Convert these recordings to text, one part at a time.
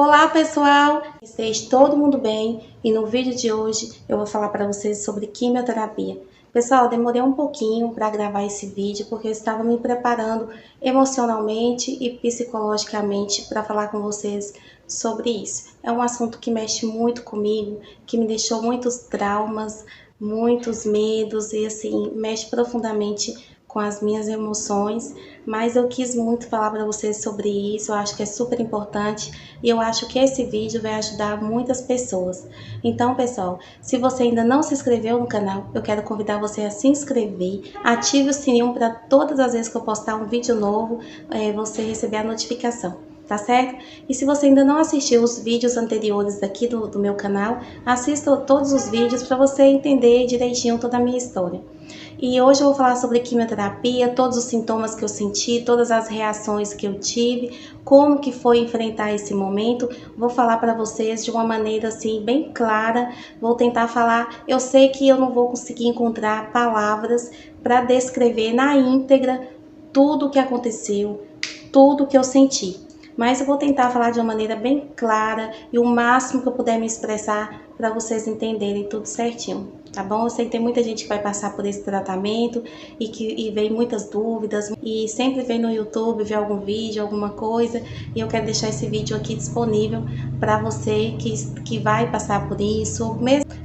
Olá pessoal, esteja todo mundo bem e no vídeo de hoje eu vou falar para vocês sobre quimioterapia. Pessoal, demorei um pouquinho para gravar esse vídeo porque eu estava me preparando emocionalmente e psicologicamente para falar com vocês sobre isso. É um assunto que mexe muito comigo, que me deixou muitos traumas, muitos medos e assim, mexe profundamente com as minhas emoções, mas eu quis muito falar para vocês sobre isso. Eu acho que é super importante e eu acho que esse vídeo vai ajudar muitas pessoas. Então, pessoal, se você ainda não se inscreveu no canal, eu quero convidar você a se inscrever, ative o sininho para todas as vezes que eu postar um vídeo novo, você receber a notificação. Tá certo? E se você ainda não assistiu os vídeos anteriores aqui do meu canal, assista todos os vídeos para você entender direitinho toda a minha história. E hoje eu vou falar sobre quimioterapia, todos os sintomas que eu senti, todas as reações que eu tive, como que foi enfrentar esse momento. Vou falar para vocês de uma maneira assim bem clara, vou tentar falar. Eu sei que eu não vou conseguir encontrar palavras para descrever na íntegra tudo o que aconteceu, tudo o que eu senti. Mas eu vou tentar falar de uma maneira bem clara e o máximo que eu puder me expressar para vocês entenderem tudo certinho, tá bom? Eu sei que tem muita gente que vai passar por esse tratamento e vem muitas dúvidas e sempre vem no YouTube, vê algum vídeo, alguma coisa, e eu quero deixar esse vídeo aqui disponível para você que vai passar por isso,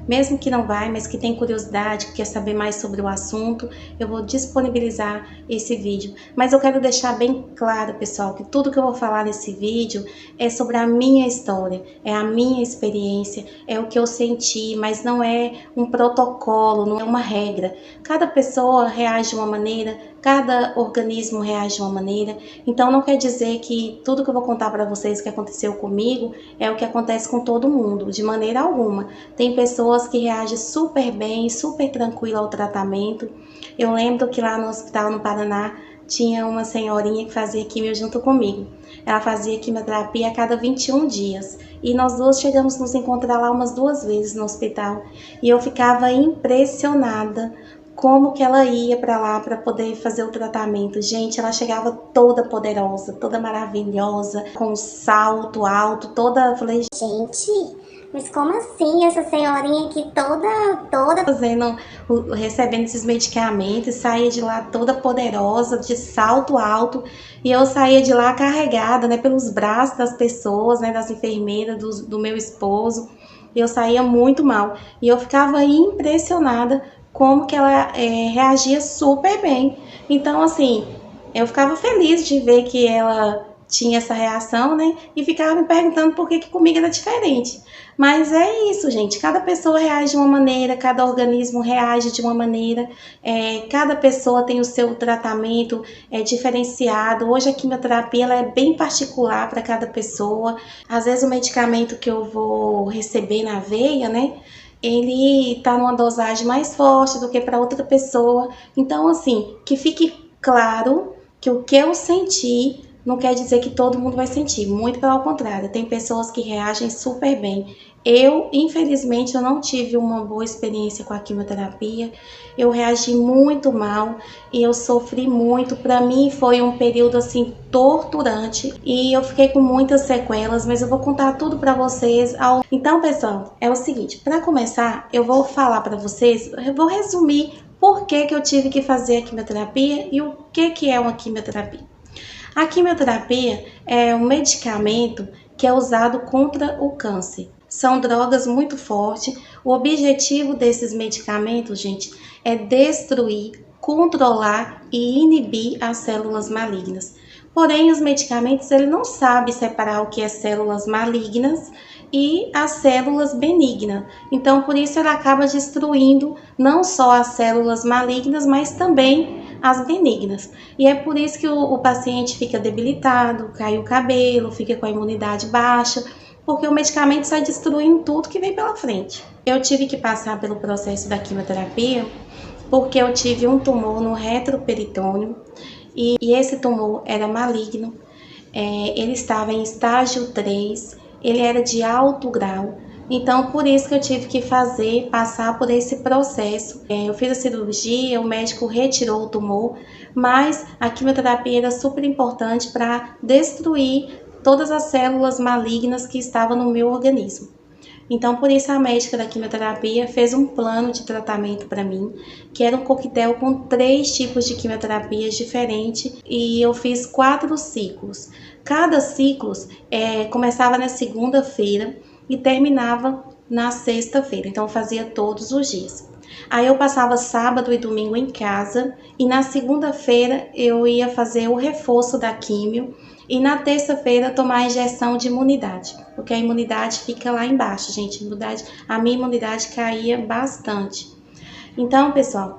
mesmo que não vai, mas que tem curiosidade, que quer saber mais sobre o assunto, eu vou disponibilizar esse vídeo. Mas eu quero deixar bem claro, pessoal, que tudo que eu vou falar nesse vídeo é sobre a minha história, é a minha experiência, é o que eu senti, mas não é um protocolo, não é uma regra. Cada pessoa reage de uma maneira, cada organismo reage de uma maneira, então não quer dizer que tudo que eu vou contar para vocês que aconteceu comigo é o que acontece com todo mundo, de maneira alguma. Tem pessoas que reagem super bem, super tranquilo ao tratamento. Eu lembro que lá no hospital no Paraná tinha uma senhorinha que fazia quimio junto comigo. Ela fazia quimioterapia a cada 21 dias. E nós duas chegamos a nos encontrar lá umas 2 vezes no hospital. E eu ficava impressionada como que ela ia para lá para poder fazer o tratamento. Gente, ela chegava toda poderosa, toda maravilhosa, com um salto alto, toda... Eu falei, gente, mas como assim essa senhorinha aqui toda fazendo, recebendo esses medicamentos, saía de lá toda poderosa, de salto alto, e eu saía de lá carregada, né, pelos braços das pessoas, né, das enfermeiras, do meu esposo, e eu saía muito mal, e eu ficava impressionada como que ela reagia super bem. Então, assim, eu ficava feliz de ver que ela tinha essa reação, né? E ficava me perguntando por que comigo era diferente. Mas é isso, gente. Cada pessoa reage de uma maneira, cada organismo reage de uma maneira, cada pessoa tem o seu tratamento diferenciado. Hoje a quimioterapia ela é bem particular para cada pessoa. Às vezes o medicamento que eu vou receber na veia, né? Ele tá numa dosagem mais forte do que para outra pessoa. Então, assim, que fique claro que o que eu senti não quer dizer que todo mundo vai sentir, muito pelo contrário, tem pessoas que reagem super bem. Eu, infelizmente, eu não tive uma boa experiência com a quimioterapia, eu reagi muito mal e eu sofri muito. Para mim foi um período assim torturante e eu fiquei com muitas sequelas, mas eu vou contar tudo para vocês. Então, pessoal, é o seguinte, para começar, eu vou falar para vocês, eu vou resumir por que eu tive que fazer a quimioterapia e o que é uma quimioterapia. A quimioterapia é um medicamento que é usado contra o câncer. São drogas muito fortes. O objetivo desses medicamentos, gente, é destruir, controlar e inibir as células malignas. Porém, os medicamentos ele não sabe separar o que é células malignas e as células benignas. Então, por isso ele acaba destruindo não só as células malignas, mas também as benignas. E é por isso que o paciente fica debilitado, cai o cabelo, fica com a imunidade baixa, porque o medicamento sai destruindo tudo que vem pela frente. Eu tive que passar pelo processo da quimioterapia porque eu tive um tumor no retroperitônio e esse tumor era maligno. Ele estava em estágio 3, ele era de alto grau. Então, por isso que eu tive que passar por esse processo. Eu fiz a cirurgia, o médico retirou o tumor, mas a quimioterapia era super importante para destruir todas as células malignas que estavam no meu organismo. Então, por isso a médica da quimioterapia fez um plano de tratamento para mim, que era um coquetel com 3 tipos de quimioterapias diferentes, e eu fiz 4 ciclos. Cada ciclo começava na segunda-feira e terminava na sexta-feira, então eu fazia todos os dias. Aí eu passava sábado e domingo em casa, e na segunda-feira eu ia fazer o reforço da químio, e na terça-feira tomar a injeção de imunidade, porque a imunidade fica lá embaixo, gente. A minha imunidade caía bastante. Então, pessoal,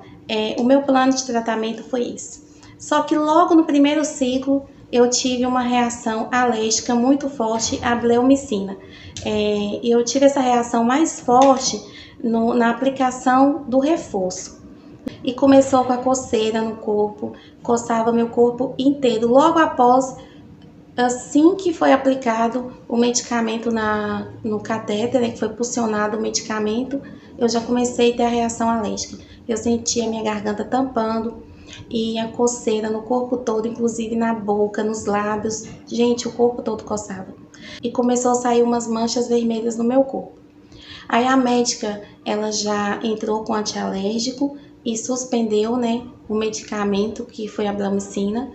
o meu plano de tratamento foi esse. Só que logo no primeiro ciclo eu tive uma reação alérgica muito forte à bleomicina. Eu tive essa reação mais forte na aplicação do reforço. E começou com a coceira no corpo, coçava meu corpo inteiro. Logo após, assim que foi aplicado o medicamento no catéter, que foi pulsionado o medicamento, eu já comecei a ter a reação alérgica. Eu sentia minha garganta tampando e a coceira no corpo todo, inclusive na boca, nos lábios. Gente, o corpo todo coçava. E começou a sair umas manchas vermelhas no meu corpo. Aí a médica, ela já entrou com antialérgico e suspendeu, né, o medicamento que foi a bleomicina.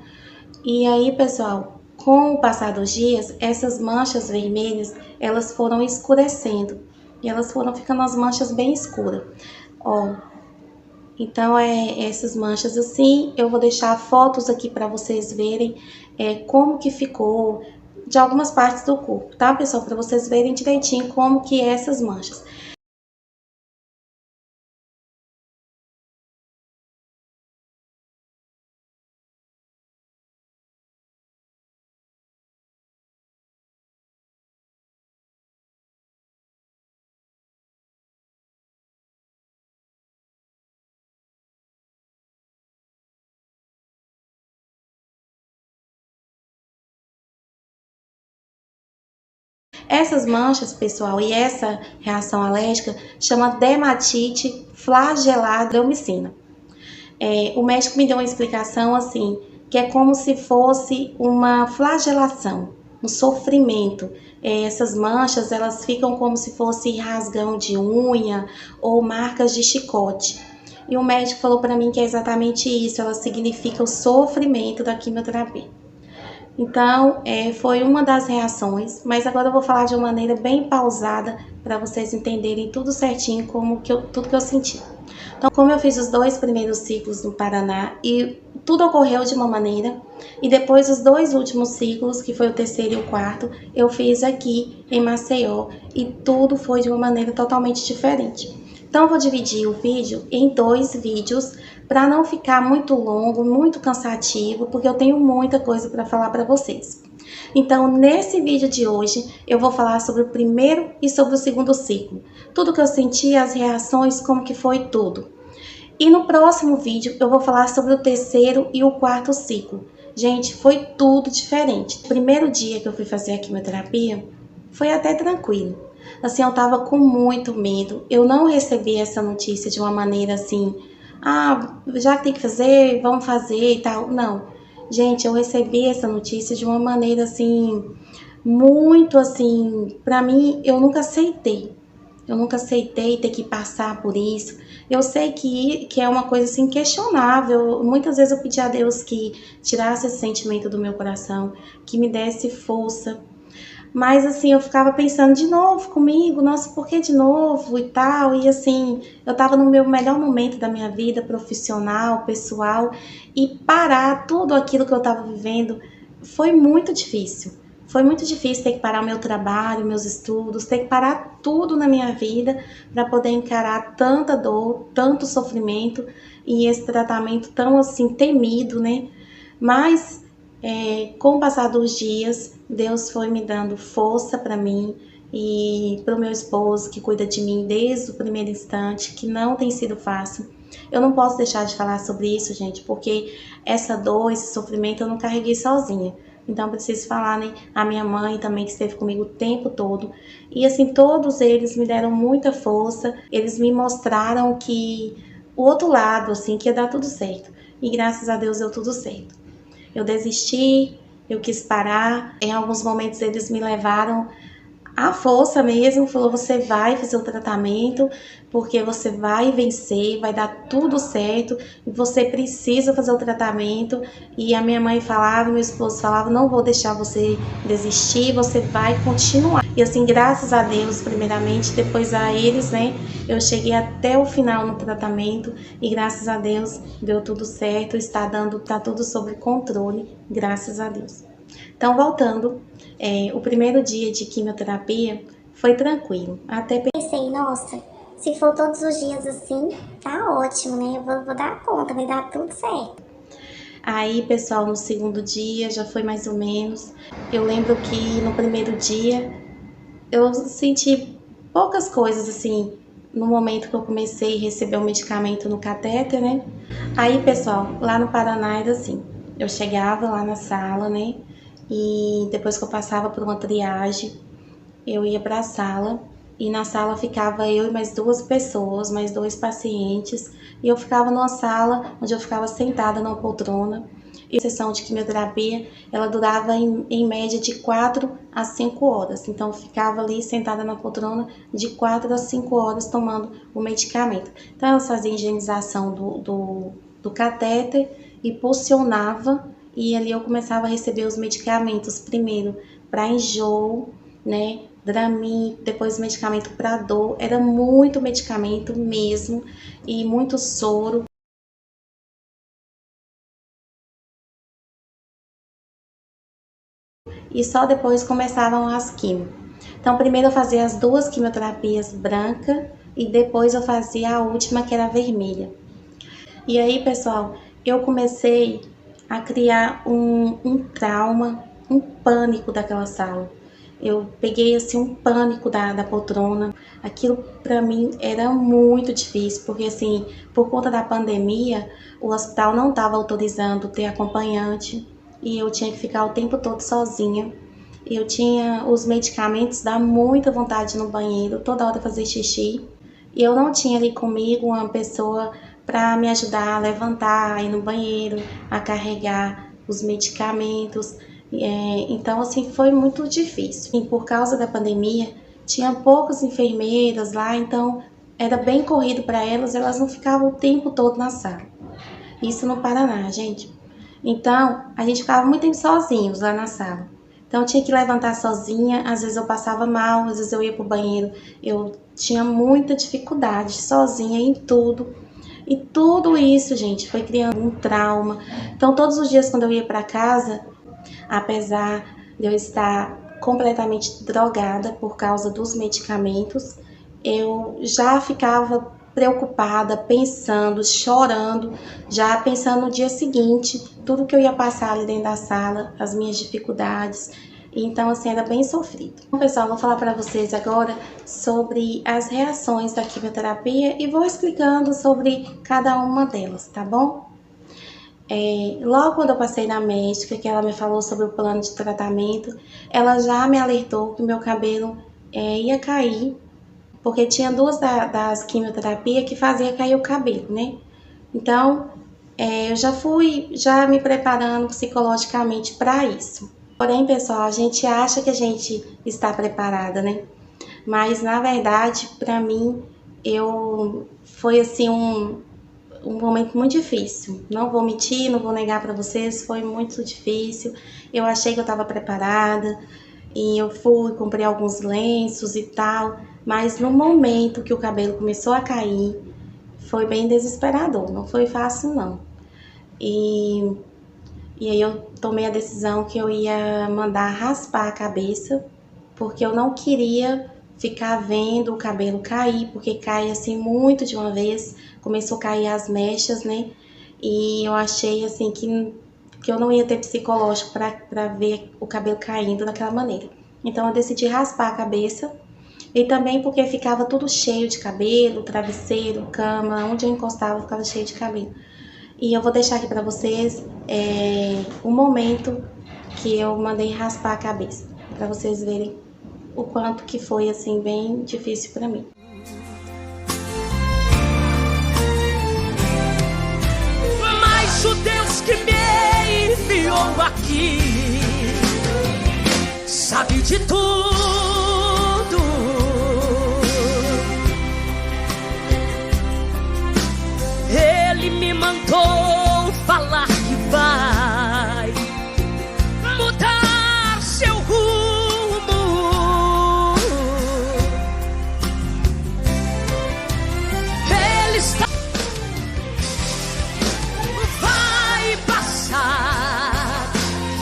E aí, pessoal, com o passar dos dias, essas manchas vermelhas, elas foram escurecendo. E elas foram ficando as manchas bem escuras. Ó, então, essas manchas assim, eu vou deixar fotos aqui para vocês verem como que ficou de algumas partes do corpo, tá, pessoal? Para vocês verem direitinho como que é essas manchas. Essas manchas, pessoal, e essa reação alérgica chama dermatite flagelada bleomicina. O médico me deu uma explicação assim, que é como se fosse uma flagelação, um sofrimento. Essas manchas, elas ficam como se fosse rasgão de unha ou marcas de chicote. E o médico falou para mim que é exatamente isso, ela significa o sofrimento da quimioterapia. Então, foi uma das reações, mas agora eu vou falar de uma maneira bem pausada para vocês entenderem tudo certinho, tudo que eu senti. Então, como eu fiz os 2 primeiros ciclos no Paraná e tudo ocorreu de uma maneira, e depois os 2 últimos ciclos, que foi o terceiro e o quarto, eu fiz aqui em Maceió e tudo foi de uma maneira totalmente diferente. Então, eu vou dividir o vídeo em 2 vídeos para não ficar muito longo, muito cansativo, porque eu tenho muita coisa para falar para vocês. Então, nesse vídeo de hoje, eu vou falar sobre o primeiro e sobre o segundo ciclo. Tudo que eu senti, as reações, como que foi tudo. E no próximo vídeo, eu vou falar sobre o terceiro e o quarto ciclo. Gente, foi tudo diferente. O primeiro dia que eu fui fazer a quimioterapia, foi até tranquilo. Assim, eu tava com muito medo. Eu não recebi essa notícia de uma maneira assim, já que tem que fazer, vamos fazer e tal. Não. Gente, eu recebi essa notícia de uma maneira assim, muito assim, pra mim, eu nunca aceitei. Eu nunca aceitei ter que passar por isso. Eu sei que é uma coisa assim questionável. Muitas vezes eu pedi a Deus que tirasse esse sentimento do meu coração, que me desse força. Mas assim, eu ficava pensando de novo comigo, nossa, por que de novo e tal? E assim, eu tava no meu melhor momento da minha vida profissional, pessoal, e parar tudo aquilo que eu tava vivendo foi muito difícil. Foi muito difícil ter que parar o meu trabalho, meus estudos, ter que parar tudo na minha vida para poder encarar tanta dor, tanto sofrimento e esse tratamento tão assim temido, né? Mas com o passar dos dias, Deus foi me dando força para mim e para o meu esposo que cuida de mim desde o primeiro instante, que não tem sido fácil. Eu não posso deixar de falar sobre isso, gente, porque essa dor, esse sofrimento eu não carreguei sozinha. Então eu preciso falar, né, a minha mãe também que esteve comigo o tempo todo. E assim, todos eles me deram muita força, eles me mostraram que o outro lado, assim, que ia dar tudo certo. E graças a Deus deu tudo certo. Eu desisti, eu quis parar. Em alguns momentos eles me levaram à força mesmo, falou, você vai fazer o tratamento, porque você vai vencer, vai dar tudo certo, você precisa fazer o tratamento. E a minha mãe falava, meu esposo falava, não vou deixar você desistir, você vai continuar. E assim, graças a Deus, primeiramente, depois a eles, né, eu cheguei até o final no tratamento e graças a Deus deu tudo certo, tá tudo sob controle, graças a Deus. Então, voltando, o primeiro dia de quimioterapia foi tranquilo. Até Pensei, nossa, se for todos os dias assim, tá ótimo, né? Eu vou dar conta, vai dar tudo certo. Aí, pessoal, no segundo dia já foi mais ou menos. Eu lembro que no primeiro dia eu senti poucas coisas assim, no momento que eu comecei a receber o medicamento no catéter, né? Aí, pessoal, lá no Paraná era assim, eu chegava lá na sala, né? E depois que eu passava por uma triagem, eu ia para a sala e na sala ficava eu e mais duas pessoas, mais dois pacientes, e eu ficava numa sala onde eu ficava sentada numa poltrona. E a sessão de quimioterapia, ela durava em média de 4 a 5 horas. Então, eu ficava ali sentada na poltrona de 4 a 5 horas tomando o medicamento. Então, eu fazia higienização do catéter e pulsionava, e ali eu começava a receber os medicamentos, primeiro para enjoo, né? Dramin, depois medicamento para dor, era muito medicamento mesmo e muito soro. E só depois começavam as quimio. Então primeiro eu fazia as duas quimioterapias branca e depois eu fazia a última que era vermelha. E aí, pessoal, eu comecei a criar um trauma, um pânico daquela sala. Eu peguei assim um pânico da poltrona. Aquilo para mim era muito difícil, porque assim, por conta da pandemia, o hospital não estava autorizando ter acompanhante e eu tinha que ficar o tempo todo sozinha. Eu tinha os medicamentos, dá muita vontade no banheiro, toda hora fazer xixi. E eu não tinha ali comigo uma pessoa para me ajudar a levantar, a ir no banheiro, a carregar os medicamentos. Então, assim, foi muito difícil. E por causa da pandemia, tinha poucas enfermeiras lá, então era bem corrido para elas não ficavam o tempo todo na sala. Isso no Paraná, gente. Então, a gente ficava muito tempo sozinhos lá na sala. Então, eu tinha que levantar sozinha, às vezes eu passava mal, às vezes eu ia pro banheiro. Eu tinha muita dificuldade sozinha em tudo. E tudo isso, gente, foi criando um trauma. Então, todos os dias quando eu ia para casa, apesar de eu estar completamente drogada por causa dos medicamentos, eu já ficava preocupada, pensando, chorando, já pensando no dia seguinte, tudo que eu ia passar ali dentro da sala, as minhas dificuldades. Então, assim, era bem sofrido. Bom, pessoal, vou falar para vocês agora sobre as reações da quimioterapia e vou explicando sobre cada uma delas, tá bom? Logo quando eu passei na médica, que ela me falou sobre o plano de tratamento, ela já me alertou que meu cabelo ia cair, porque tinha duas das quimioterapias que fazia cair o cabelo, né? Então, eu já fui me preparando psicologicamente para isso. Porém, pessoal, a gente acha que a gente está preparada, né? Mas, na verdade, para mim, foi assim um momento muito difícil. Não vou mentir, não vou negar para vocês, foi muito difícil. Eu achei que eu estava preparada e eu fui, comprei alguns lenços e tal, mas no momento que o cabelo começou a cair, foi bem desesperador, não foi fácil não. E aí eu tomei a decisão que eu ia mandar raspar a cabeça, porque eu não queria ficar vendo o cabelo cair, porque cai assim muito de uma vez, começou a cair as mechas, né? E eu achei assim que eu não ia ter psicológico para ver o cabelo caindo daquela maneira. Então eu decidi raspar a cabeça, e também porque ficava tudo cheio de cabelo, travesseiro, cama, onde eu encostava ficava cheio de cabelo. E eu vou deixar aqui para vocês o momento que eu mandei raspar a cabeça, para vocês verem o quanto que foi assim bem difícil para mim. Mas o Deus que me enviou aqui sabe de tudo. Ele me mandou falar que vai mudar seu rumo. Ele está... vai passar.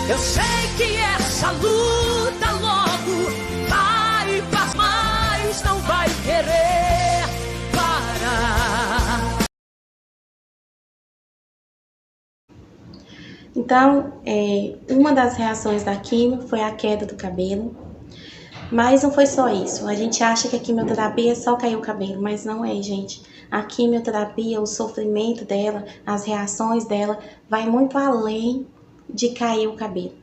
Eu sei que essa luta logo vai passar, mas não vai querer parar. Então, uma das reações da quimio foi a queda do cabelo, mas não foi só isso. A gente acha que a quimioterapia é só cair o cabelo, mas não é, gente. A quimioterapia, o sofrimento dela, as reações dela, vai muito além de cair o cabelo.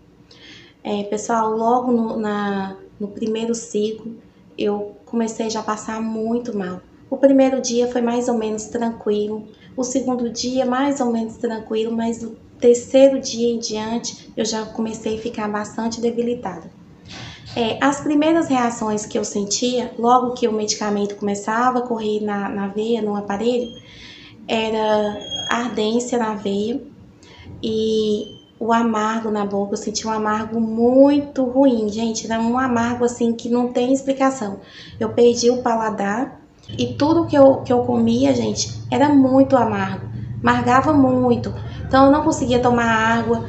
Pessoal, logo no primeiro ciclo, eu comecei já a passar muito mal. O primeiro dia foi mais ou menos tranquilo, o segundo dia mais ou menos tranquilo, mas o terceiro dia em diante eu já comecei a ficar bastante debilitada. As primeiras reações que eu sentia, logo que o medicamento começava a correr na veia, no aparelho, era ardência na veia e o amargo na boca. Eu sentia um amargo muito ruim, gente, era um amargo assim que não tem explicação. Eu perdi o paladar e tudo que eu comia, gente, era muito amargo, amargava muito. Então eu não conseguia tomar água.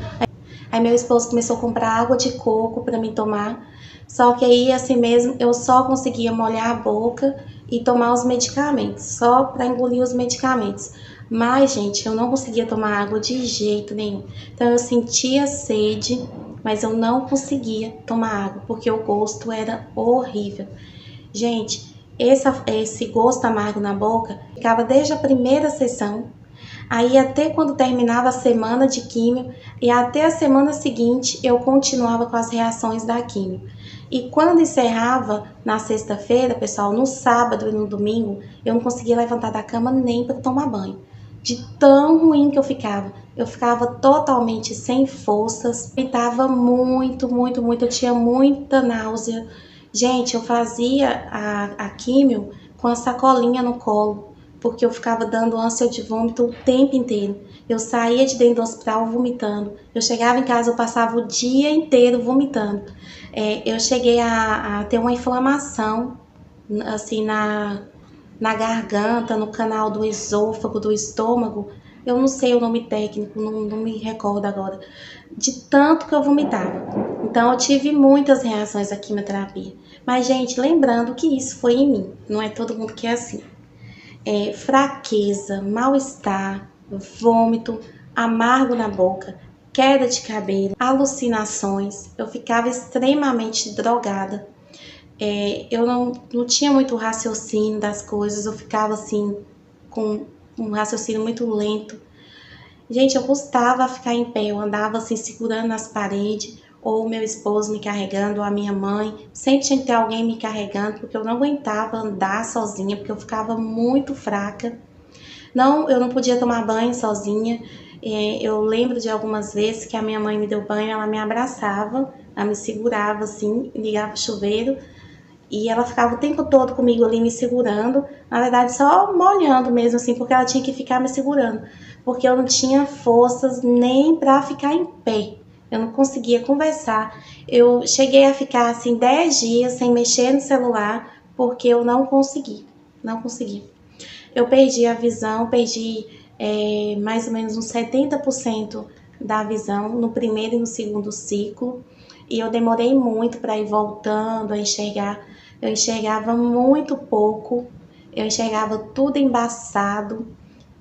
Aí meu esposo começou a comprar água de coco para mim tomar. Só que aí assim mesmo eu só conseguia molhar a boca e tomar os medicamentos, só para engolir os medicamentos. Mas, gente, eu não conseguia tomar água de jeito nenhum. Então eu sentia sede, mas eu não conseguia tomar água, porque o gosto era horrível. Gente, esse gosto amargo na boca ficava desde a primeira sessão, aí até quando terminava a semana de químio, e até a semana seguinte eu continuava com as reações da químio. E quando encerrava na sexta-feira, pessoal, no sábado e no domingo, eu não conseguia levantar da cama nem para tomar banho. De tão ruim que eu ficava totalmente sem forças, vomitava muito, muito, muito, eu tinha muita náusea. Gente, eu fazia a químio com a sacolinha no colo, porque eu ficava dando ânsia de vômito o tempo inteiro. Eu saía de dentro do hospital vomitando. Eu chegava em casa, eu passava o dia inteiro vomitando. Eu cheguei a ter uma inflamação, assim, na garganta, no canal do esôfago, do estômago. Eu não sei o nome técnico, não me recordo agora. De tanto que eu vomitava. Então eu tive muitas reações à quimioterapia. Mas, gente, lembrando que isso foi em mim. Não é todo mundo que é assim. Fraqueza, mal-estar, vômito, amargo na boca, queda de cabelo, alucinações. Eu ficava extremamente drogada. Eu não tinha muito raciocínio das coisas, eu ficava assim, com um raciocínio muito lento. Gente, eu custava ficar em pé, eu andava assim, segurando nas paredes, ou o meu esposo me carregando, ou a minha mãe. Sempre tinha que ter alguém me carregando, porque eu não aguentava andar sozinha, porque eu ficava muito fraca. Eu não podia tomar banho sozinha. Eu lembro de algumas vezes que a minha mãe me deu banho, ela me abraçava, ela me segurava assim, ligava o chuveiro, e ela ficava o tempo todo comigo ali me segurando, na verdade só molhando mesmo assim, porque ela tinha que ficar me segurando, porque eu não tinha forças nem para ficar em pé, eu não conseguia conversar. Eu cheguei a ficar assim 10 dias sem mexer no celular, porque eu não consegui. Eu perdi a visão, perdi mais ou menos uns 70% da visão no primeiro e no segundo ciclo, e eu demorei muito para ir voltando a enxergar. Eu enxergava muito pouco, eu enxergava tudo embaçado,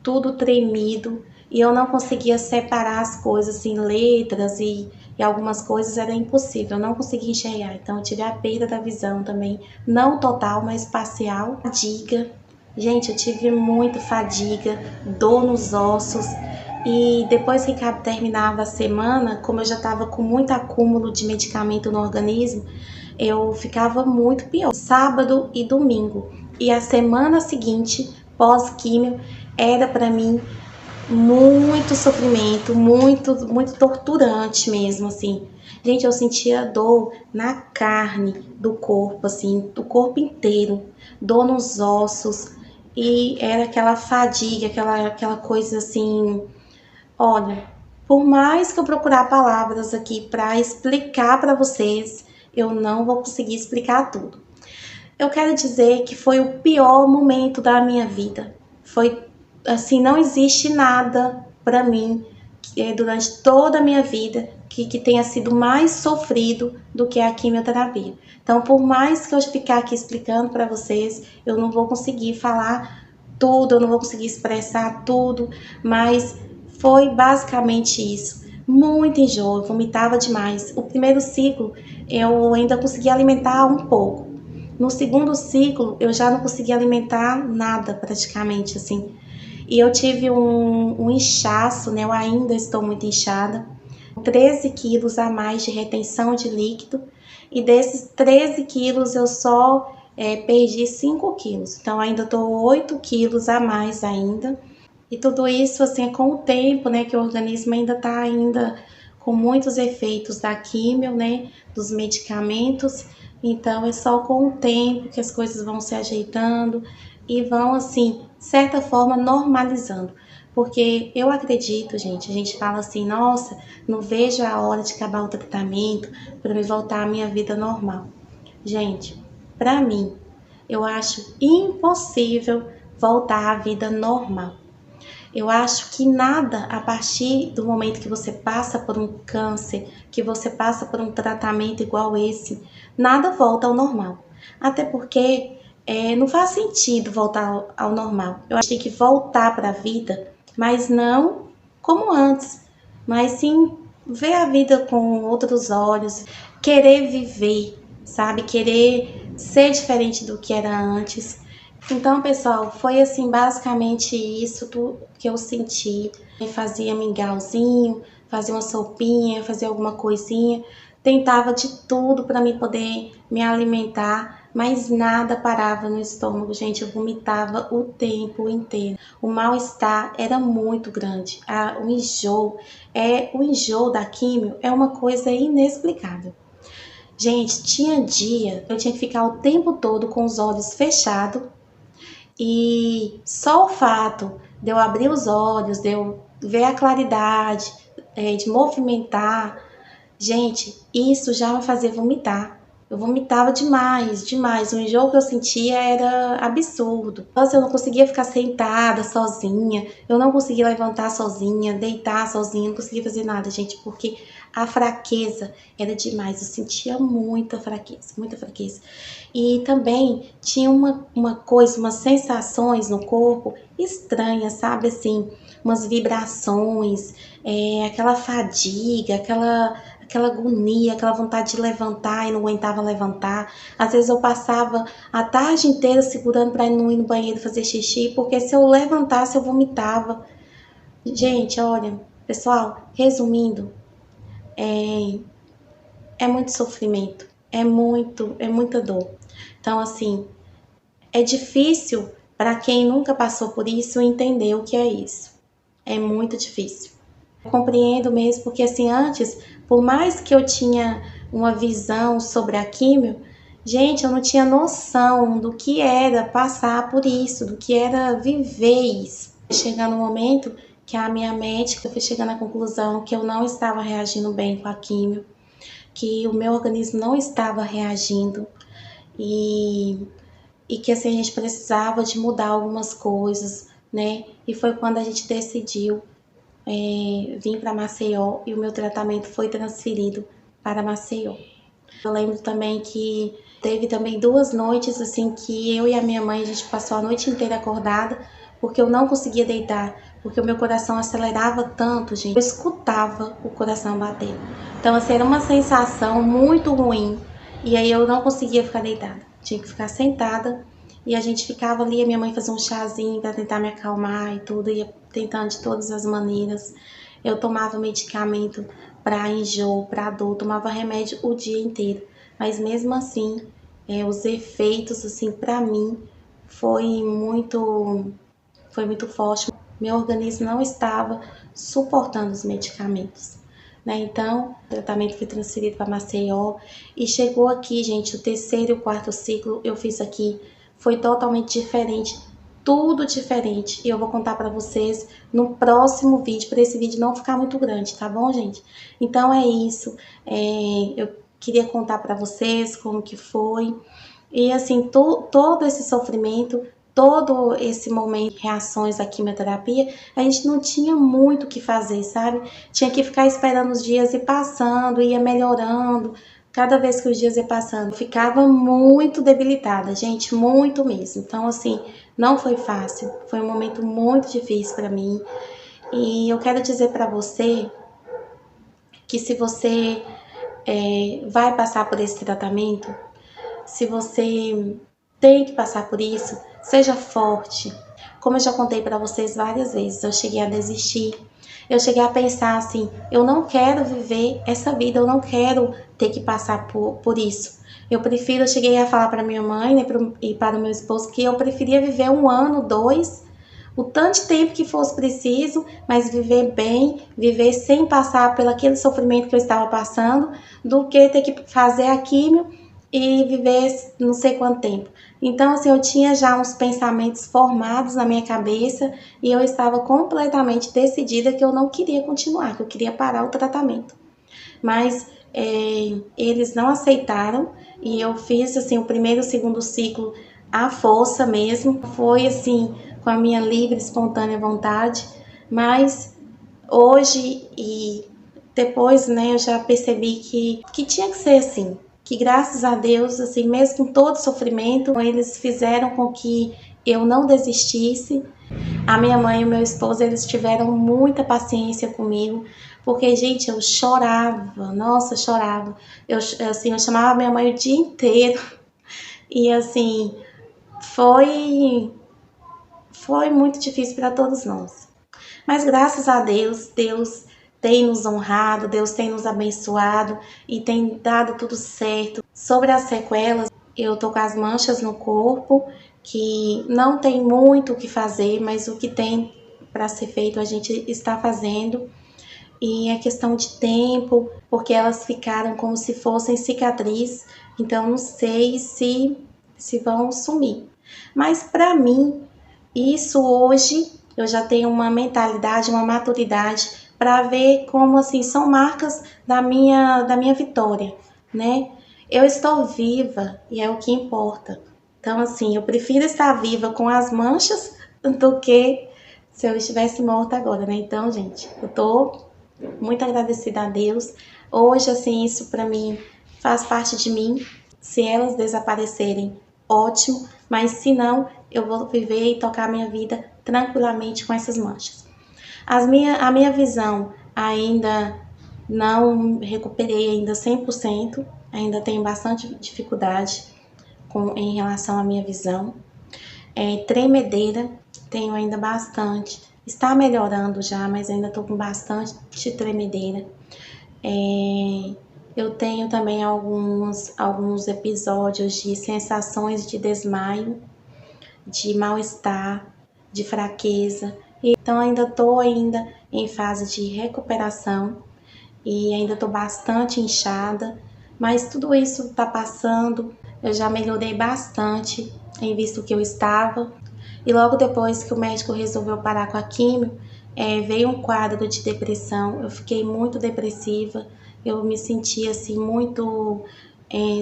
tudo tremido, e eu não conseguia separar as coisas, assim, letras e algumas coisas era impossível, eu não conseguia enxergar. Então eu tive a perda da visão também, não total, mas parcial. Fadiga, gente, eu tive muita fadiga, dor nos ossos. E depois que terminava a semana, como eu já estava com muito acúmulo de medicamento no organismo, eu ficava muito pior. Sábado e domingo. E a semana seguinte, pós-químio, era para mim muito sofrimento, muito torturante mesmo, assim. Gente, eu sentia dor na carne do corpo, assim, do corpo inteiro, dor nos ossos, e era aquela fadiga, aquela coisa assim. Olha, por mais que eu procurar palavras aqui para explicar para vocês, eu não vou conseguir explicar tudo. Eu quero dizer que foi o pior momento da minha vida. Foi assim, não existe nada para mim durante toda a minha vida que tenha sido mais sofrido do que a quimioterapia. Então, por mais que eu ficar aqui explicando para vocês, eu não vou conseguir falar tudo, eu não vou conseguir expressar tudo, mas foi basicamente isso. Muito enjoo, eu vomitava demais. O primeiro ciclo eu ainda consegui alimentar um pouco. No segundo ciclo eu já não conseguia alimentar nada praticamente, assim. E eu tive um inchaço, né? Eu ainda estou muito inchada. 13 quilos a mais de retenção de líquido. E desses 13 quilos eu só perdi 5 quilos. Então ainda estou 8 quilos a mais ainda. E tudo isso assim é com o tempo, né? Que o organismo ainda está com muitos efeitos da químio, né? Dos medicamentos. Então é só com o tempo que as coisas vão se ajeitando e vão assim, de certa forma, normalizando. Porque eu acredito, gente, a gente fala assim, nossa, não vejo a hora de acabar o tratamento para me voltar à minha vida normal. Gente, para mim, eu acho impossível voltar à vida normal. Eu acho que nada, a partir do momento que você passa por um câncer, que você passa por um tratamento igual esse, nada volta ao normal. Até porque não faz sentido voltar ao normal. Eu acho que tem que voltar para a vida, mas não como antes, mas sim ver a vida com outros olhos, querer viver, sabe? Querer ser diferente do que era antes. Então, pessoal, foi assim basicamente isso que eu senti. Eu fazia mingauzinho, fazia uma sopinha, fazia alguma coisinha, tentava de tudo para me poder me alimentar, mas nada parava no estômago, gente. Eu vomitava o tempo inteiro. O mal-estar era muito grande. O enjoo da químio é uma coisa inexplicável. Gente, tinha dia eu tinha que ficar o tempo todo com os olhos fechados. E só o fato de eu abrir os olhos, de eu ver a claridade, de movimentar, gente, isso já me fazia vomitar. Eu vomitava demais, demais. O enjoo que eu sentia era absurdo. Nossa, eu não conseguia ficar sentada sozinha, eu não conseguia levantar sozinha, deitar sozinha, não conseguia fazer nada, gente, porque a fraqueza era demais. Eu sentia muita fraqueza, muita fraqueza. E também tinha umas sensações no corpo estranhas, sabe, assim, umas vibrações, aquela fadiga, aquela agonia, aquela vontade de levantar e não aguentava levantar. Às vezes eu passava a tarde inteira segurando para não ir no banheiro fazer xixi, porque se eu levantasse eu vomitava. Gente, olha, pessoal, resumindo, é muito sofrimento, é muita dor. Então, assim, é difícil para quem nunca passou por isso entender o que é isso. É muito difícil. Eu compreendo mesmo, porque assim, antes, por mais que eu tinha uma visão sobre a químio, gente, eu não tinha noção do que era passar por isso, do que era viver isso. Chegando no momento que a minha médica foi chegando à conclusão que eu não estava reagindo bem com a químio, que o meu organismo não estava reagindo e que assim, a gente precisava de mudar algumas coisas, né? E foi quando a gente decidiu vir para Maceió e o meu tratamento foi transferido para Maceió. Eu lembro também que teve também 2 noites assim que eu e a minha mãe, a gente passou a noite inteira acordada, porque eu não conseguia deitar, porque o meu coração acelerava tanto, gente. Eu escutava o coração bater. Então, assim, era uma sensação muito ruim. E aí eu não conseguia ficar deitada. Tinha que ficar sentada. E a gente ficava ali, a minha mãe fazia um chazinho para tentar me acalmar e tudo. Ia tentando de todas as maneiras. Eu tomava medicamento para enjoo, para dor. Tomava remédio o dia inteiro. Mas mesmo assim, os efeitos, assim, para mim, foi muito forte. meu organismo não estava suportando os medicamentos, né? Então, o tratamento foi transferido para Maceió e chegou aqui, gente, o terceiro e o quarto ciclo eu fiz aqui, foi totalmente diferente, tudo diferente. E eu vou contar para vocês no próximo vídeo, para esse vídeo não ficar muito grande, tá bom, gente? Então é isso, eu queria contar para vocês como que foi. E assim, todo esse sofrimento, todo esse momento de reações à quimioterapia, a gente não tinha muito o que fazer, sabe? Tinha que ficar esperando os dias ir passando, ia melhorando. Cada vez que os dias iam passando, eu ficava muito debilitada, gente, muito mesmo. Então, assim, não foi fácil, foi um momento muito difícil para mim. E eu quero dizer para você que se você vai passar por esse tratamento, se você tem que passar por isso, seja forte. Como eu já contei para vocês várias vezes, eu cheguei a desistir. Eu cheguei a pensar assim, eu não quero viver essa vida, eu não quero ter que passar por isso. Eu cheguei a falar para minha mãe, né, e para o meu esposo que eu preferia viver 1 ano, 2, o tanto de tempo que fosse preciso, mas viver bem, viver sem passar pelo aquele sofrimento que eu estava passando, do que ter que fazer a químio e viver não sei quanto tempo. Então, assim, eu tinha já uns pensamentos formados na minha cabeça e eu estava completamente decidida que eu não queria continuar, que eu queria parar o tratamento. Mas eles não aceitaram e eu fiz, assim, o primeiro e o segundo ciclo à força mesmo. Foi, assim, com a minha livre, espontânea vontade. Mas hoje e depois, né, eu já percebi que tinha que ser assim. Que graças a Deus, assim, mesmo com todo sofrimento, eles fizeram com que eu não desistisse. A minha mãe e o meu esposo, eles tiveram muita paciência comigo, porque, gente, eu chorava, nossa, chorava. Eu chamava minha mãe o dia inteiro e, assim, foi muito difícil para todos nós. Mas graças a Deus, Deus tem nos honrado, Deus tem nos abençoado e tem dado tudo certo. Sobre as sequelas, eu tô com as manchas no corpo, que não tem muito o que fazer, mas o que tem para ser feito a gente está fazendo. E é questão de tempo, porque elas ficaram como se fossem cicatriz, então não sei se vão sumir. Mas para mim, isso hoje eu já tenho uma mentalidade, uma maturidade para ver como assim são marcas da minha vitória, né? Eu estou viva e é o que importa. Então assim, eu prefiro estar viva com as manchas do que se eu estivesse morta agora, né? Então, gente, eu tô muito agradecida a Deus. Hoje, assim, isso para mim faz parte de mim. Se elas desaparecerem, ótimo, mas se não, eu vou viver e tocar a minha vida tranquilamente com essas manchas. A minha visão ainda não recuperei ainda 100%, ainda tenho bastante dificuldade em relação à minha visão. Tremedeira, tenho ainda bastante. Está melhorando já, mas ainda estou com bastante tremedeira. Eu tenho também alguns episódios de sensações de desmaio, de mal-estar, de fraqueza. Então ainda estou em fase de recuperação e ainda estou bastante inchada, mas tudo isso está passando. Eu já melhorei bastante em visto que eu estava. E logo depois que o médico resolveu parar com a químio, veio um quadro de depressão. Eu fiquei muito depressiva, eu me sentia assim muito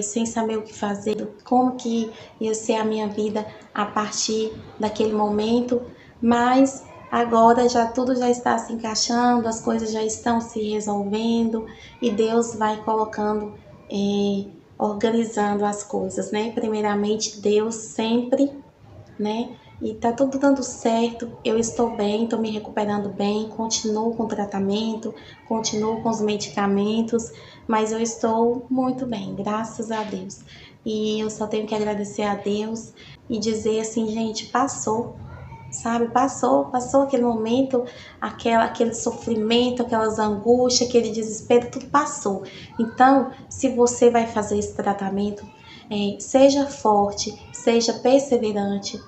sem saber o que fazer, como que ia ser a minha vida a partir daquele momento. Mas agora tudo já está se encaixando, as coisas já estão se resolvendo e Deus vai colocando, organizando as coisas, né? Primeiramente Deus sempre, né? E tá tudo dando certo, eu estou bem, estou me recuperando bem, continuo com o tratamento, continuo com os medicamentos, mas eu estou muito bem, graças a Deus. E eu só tenho que agradecer a Deus e dizer assim, gente, passou, sabe? Passou aquele momento, aquele sofrimento, aquelas angústias, aquele desespero, tudo passou. Então, se você vai fazer esse tratamento, seja forte, seja perseverante.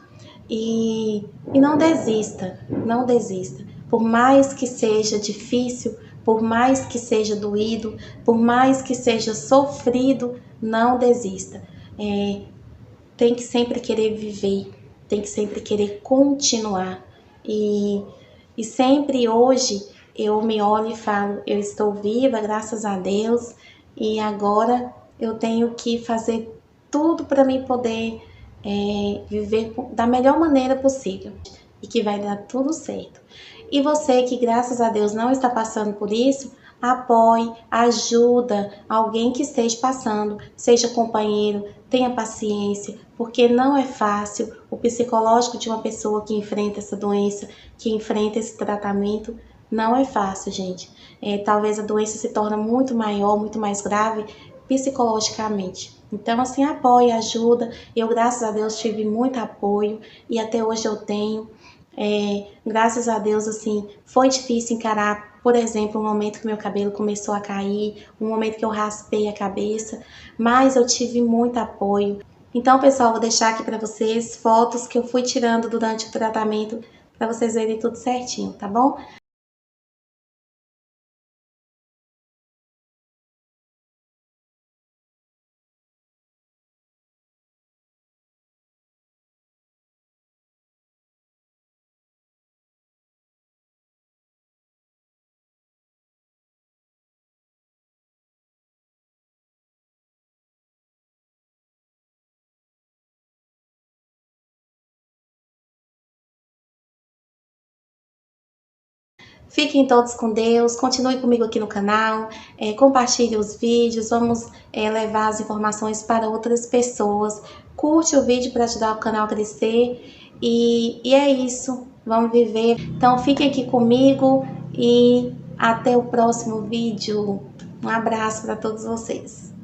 e não desista, não desista. Por mais que seja difícil, por mais que seja doído, por mais que seja sofrido, não desista. Tem que sempre querer viver, tem que sempre querer continuar. E sempre hoje eu me olho e falo, eu estou viva, graças a Deus, e agora eu tenho que fazer tudo para mim poder viver da melhor maneira possível e que vai dar tudo certo. E você que graças a Deus não está passando por isso, apoie, ajuda alguém que esteja passando, seja companheiro, tenha paciência, porque não é fácil. O psicológico de uma pessoa que enfrenta essa doença, que enfrenta esse tratamento, não é fácil, gente. Talvez a doença se torne muito maior, muito mais grave psicologicamente. Então, assim, apoie, ajuda. Eu, graças a Deus, tive muito apoio e até hoje eu tenho. Graças a Deus, assim, foi difícil encarar, por exemplo, um momento que meu cabelo começou a cair, um momento que eu raspei a cabeça, mas eu tive muito apoio. Então, pessoal, vou deixar aqui para vocês fotos que eu fui tirando durante o tratamento, para vocês verem tudo certinho, tá bom? Fiquem todos com Deus, continue comigo aqui no canal, compartilhe os vídeos, vamos levar as informações para outras pessoas. Curte o vídeo para ajudar o canal a crescer e é isso, vamos viver. Então fiquem aqui comigo e até o próximo vídeo. Um abraço para todos vocês.